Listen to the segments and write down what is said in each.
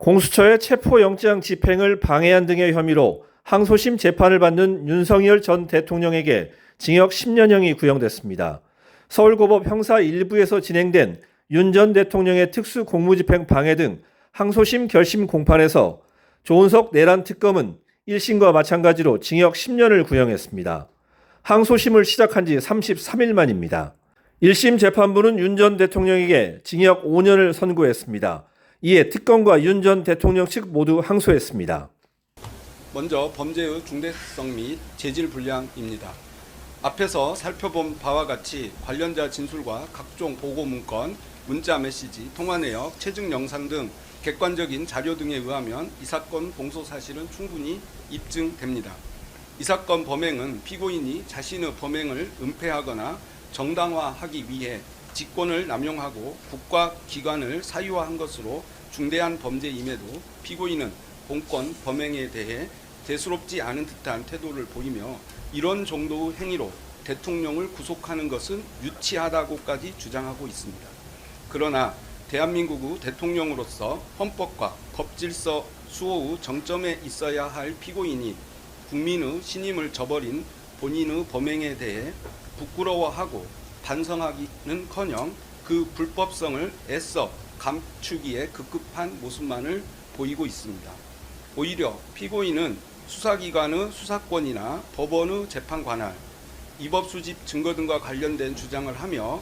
공수처의 체포영장 집행을 방해한 등의 혐의로 항소심 재판을 받는 윤석열 전 대통령에게 징역 10년형이 구형됐습니다. 서울고법 형사 1부에서 진행된 윤 전 대통령의 특수 공무집행 방해 등 항소심 결심 공판에서 조은석 내란 특검은 1심과 마찬가지로 징역 10년을 구형했습니다. 항소심을 시작한 지 33일 만입니다. 1심 재판부는 윤 전 대통령에게 징역 5년을 선고했습니다. 이에 특검과 윤 전 대통령 측 모두 항소했습니다. 먼저 범죄의 중대성 및 재질 불량입니다. 앞에서 살펴본 바와 같이 관련자 진술과 각종 보고 문건, 문자 메시지, 통화 내역, 체증 영상 등 객관적인 자료 등에 의하면 이 사건 공소 사실은 충분히 입증됩니다. 이 사건 범행은 피고인이 자신의 범행을 은폐하거나 정당화하기 위해 직권을 남용하고 국가 기관을 사유화한 것으로 중대한 범죄임에도 피고인은 공권 범행에 대해 대수롭지 않은 듯한 태도를 보이며 이런 정도의 행위로 대통령을 구속하는 것은 유치하다고까지 주장하고 있습니다. 그러나 대한민국의 대통령으로서 헌법과 법질서 수호의 정점에 있어야 할 피고인이 국민의 신임을 저버린 본인의 범행에 대해 부끄러워하고 반성하기는커녕 그 불법성을 애써 감추기에 급급한 모습만을 보이고 있습니다. 오히려 피고인은 수사기관의 수사권이나 법원의 재판 관할, 입법 수집 증거 등과 관련된 주장을 하며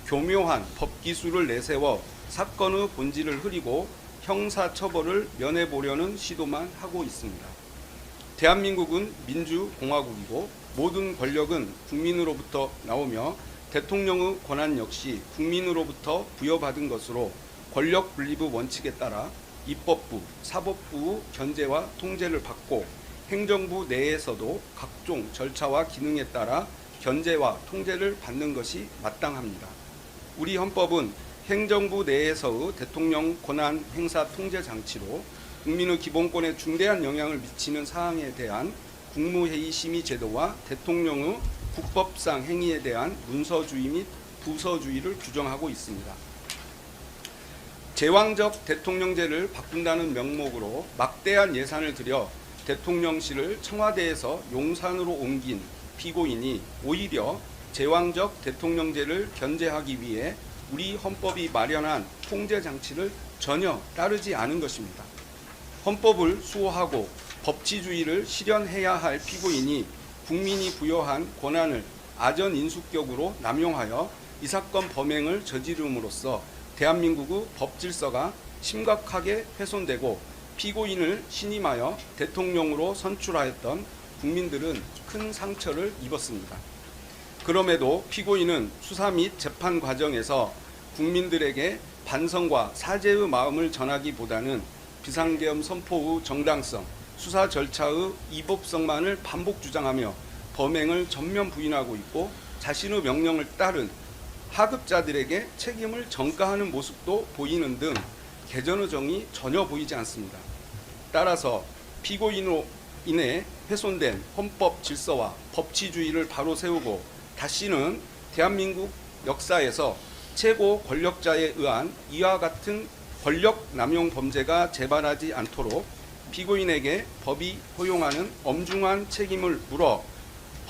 교묘한 법기술을 내세워 사건의 본질을 흐리고 형사처벌을 면해보려는 시도만 하고 있습니다. 대한민국은 민주공화국이고 모든 권력은 국민으로부터 나오며 대통령의 권한 역시 국민으로부터 부여받은 것으로 권력 분립의 원칙에 따라 입법부, 사법부의 견제와 통제를 받고 행정부 내에서도 각종 절차와 기능에 따라 견제와 통제를 받는 것이 마땅합니다. 우리 헌법은 행정부 내에서의 대통령 권한 행사 통제 장치로 국민의 기본권에 중대한 영향을 미치는 사항에 대한 국무회의 심의 제도와 대통령의 국법상 행위에 대한 문서주의 및 부서주의를 규정하고 있습니다. 제왕적 대통령제를 바꾼다는 명목으로 막대한 예산을 들여 대통령실을 청와대에서 용산으로 옮긴 피고인이 오히려 제왕적 대통령제를 견제하기 위해 우리 헌법이 마련한 통제 장치를 전혀 따르지 않은 것입니다. 헌법을 수호하고 법치주의를 실현해야 할 피고인이 국민이 부여한 권한을 아전인수격으로 남용하여 이 사건 범행을 저지름으로써 대한민국의 법질서가 심각하게 훼손되고 피고인을 신임하여 대통령으로 선출하였던 국민들은 큰 상처를 입었습니다. 그럼에도 피고인은 수사 및 재판 과정에서 국민들에게 반성과 사죄의 마음을 전하기보다는 비상계엄 선포의 정당성, 수사 절차의 이법성만을 반복 주장하며 범행을 전면 부인하고 있고 자신의 명령을 따른 하급자들에게 책임을 전가하는 모습도 보이는 등 개전의 정이 전혀 보이지 않습니다. 따라서 피고인으로 인해 훼손된 헌법 질서와 법치주의를 바로 세우고 다시는 대한민국 역사에서 최고 권력자에 의한 이와 같은 권력 남용 범죄가 재발하지 않도록 피고인에게 법이 허용하는 엄중한 책임을 물어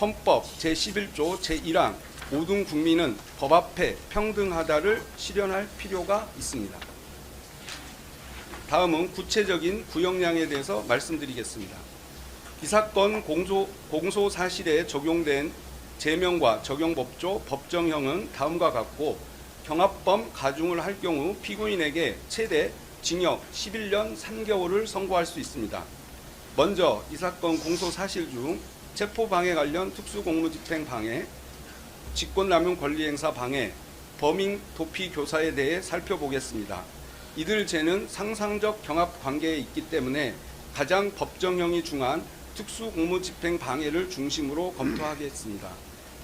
헌법 제11조 제1항 모든 국민은 법 앞에 평등하다를 실현할 필요가 있습니다. 다음은 구체적인 구형량에 대해서 말씀드리겠습니다. 이 사건 공소 사실에 적용된 제명과 적용법조 법정형은 다음과 같고 경합범 가중을 할 경우 피고인에게 최대 징역 11년 3개월을 선고할 수 있습니다. 먼저 이 사건 공소 사실 중 체포방해 관련 특수공무집행 방해, 직권남용 권리행사 방해, 범인 도피 교사에 대해 살펴보겠습니다. 이들 죄는 상상적 경합 관계에 있기 때문에 가장 법정형이 중한 특수공무집행 방해를 중심으로 검토하겠습니다.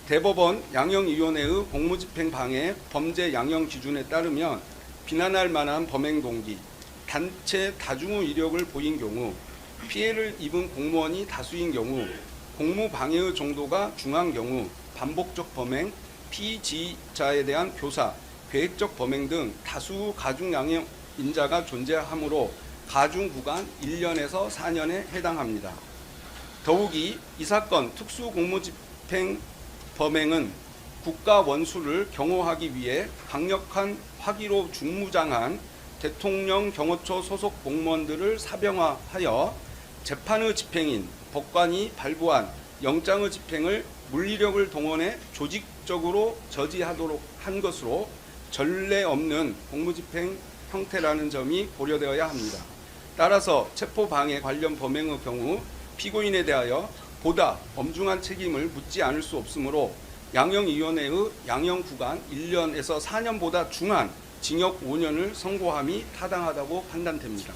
대법원 양형위원회의 공무집행 방해 범죄 양형 기준에 따르면 비난할 만한 범행 동기, 단체 다중의 이력을 보인 경우, 피해를 입은 공무원이 다수인 경우, 공무방해의 정도가 중한 경우, 반복적 범행, 피지자에 대한 교사, 계획적 범행 등 다수 가중 양형 인자가 존재하므로 가중 구간 1년에서 4년에 해당합니다. 더욱이 이 사건 특수공무집행 범행은 국가 원수를 경호하기 위해 강력한 화기로 중무장한 대통령 경호처 소속 공무원들을 사병화하여 재판의 집행인 법관이 발부한 영장의 집행을 물리력을 동원해 조직적으로 저지하도록 한 것으로 전례 없는 공무집행 형태라는 점이 고려되어야 합니다. 따라서 체포방해 관련 범행의 경우 피고인에 대하여 보다 엄중한 책임을 묻지 않을 수 없으므로 양형위원회의 양형구간 1년에서 4년보다 중한 징역 5년을 선고함이 타당하다고 판단됩니다.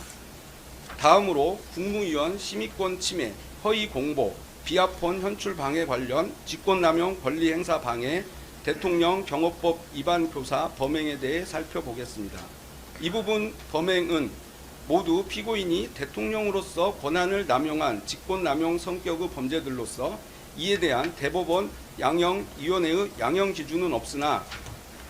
다음으로 국무위원 심의권 침해, 허위 공보, 비합본 현출 방해 관련 직권남용 권리행사 방해, 대통령 경호법 위반 교사 범행에 대해 살펴보겠습니다. 이 부분 범행은 모두 피고인이 대통령으로서 권한을 남용한 직권남용 성격의 범죄들로서 이에 대한 대법원 양형위원회의 양형 기준은 없으나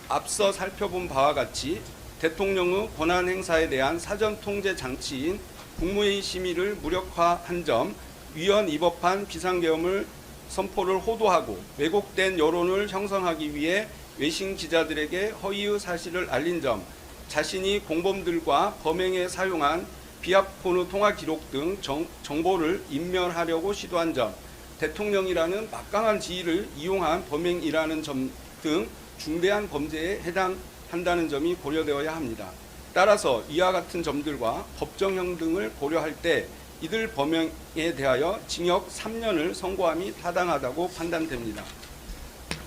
앞서 살펴본 바와 같이 대통령의 권한 행사에 대한 사전 통제 장치인 국무회의 심의를 무력화한 점, 위헌 위법한 비상계엄을 선포를 호도하고 왜곡된 여론을 형성하기 위해 외신 기자들에게 허위의 사실을 알린 점, 자신이 공범들과 범행에 사용한 비합폰의 통화 기록 등 정보를 인멸하려고 시도한 점, 대통령이라는 막강한 지위를 이용한 범행이라는 점 등 중대한 범죄에 해당한다는 점이 고려되어야 합니다. 따라서 이와 같은 점들과 법정형 등을 고려할 때 이들 범행에 대하여 징역 3년을 선고함이 타당하다고 판단됩니다.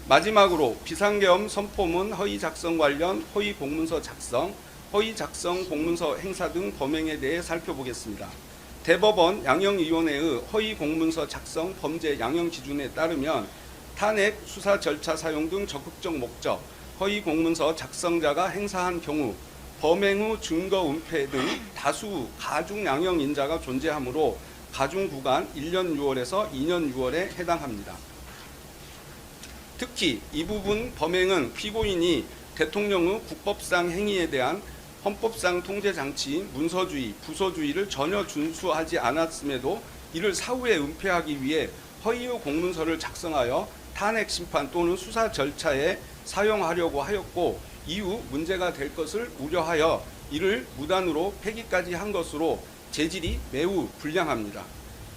마지막으로 비상계엄 선포문 허위 작성 관련 허위 공문서 작성, 허위 작성 공문서 행사 등 범행에 대해 살펴보겠습니다. 대법원 양형위원회의 허위 공문서 작성 범죄 양형 기준에 따르면 탄핵 수사 절차 사용 등 적극적 목적, 허위 공문서 작성자가 행사한 경우 범행 후 증거 은폐 등 다수 가중 양형 인자가 존재하므로 가중 구간 1년 6월에서 2년 6월에 해당합니다. 특히 이 부분 범행은 피고인이 대통령의 국법상 행위에 대한 헌법상 통제 장치인 문서주의, 부서주의를 전혀 준수하지 않았음에도 이를 사후에 은폐하기 위해 허위의 공문서를 작성하여 탄핵 심판 또는 수사 절차에 사용하려고 하였고 이후 문제가 될 것을 우려하여 이를 무단으로 폐기까지 한 것으로 재질이 매우 불량합니다.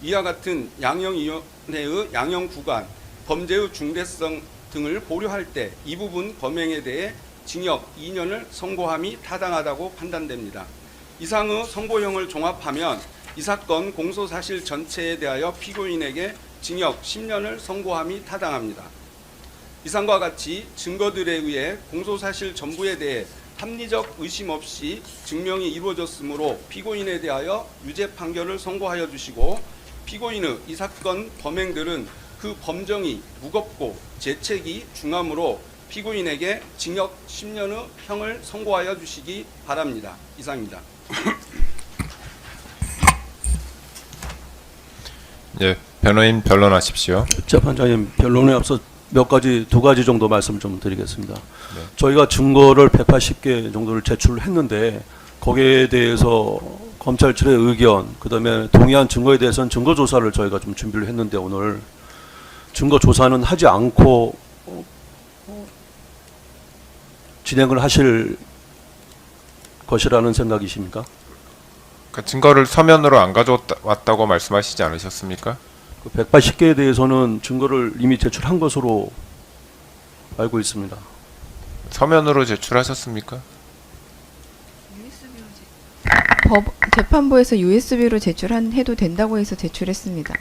이와 같은 양형위원회의 양형 구간, 범죄의 중대성 등을 고려할 때 이 부분 범행에 대해 징역 2년을 선고함이 타당하다고 판단됩니다. 이상의 선고형을 종합하면 이 사건 공소사실 전체에 대하여 피고인에게 징역 10년을 선고함이 타당합니다. 이상과 같이 증거들에 의해 공소사실 전부에 대해 합리적 의심 없이 증명이 이루어졌으므로 피고인에 대하여 유죄 판결을 선고하여 주시고 피고인의 이 사건 범행들은 그 범정이 무겁고 죄책이 중하므로 피고인에게 징역 10년의 형을 선고하여 주시기 바랍니다. 이상입니다. 예, 변호인 변론하십시오. 재판장님, 변론에 앞서 두 가지 정도 말씀 좀 드리겠습니다. 저희가 증거를 180개 정도를 제출했는데 거기에 대해서 검찰 측의 의견, 그다음에 동의한 증거에 대해서는 증거 조사를 저희가 좀 준비를 했는데 오늘 증거 조사는 하지 않고 진행을 하실 것이라는 생각이십니까? 그 증거를 서면으로 안 가져왔다고 말씀하시지 않으셨습니까? 그 180개에 대해서는 증거를 이미 제출한 것으로 알고 있습니다. 서면으로 제출하셨습니까? 재판부에서 USB로 제출해도 된다고 해서 제출했습니다.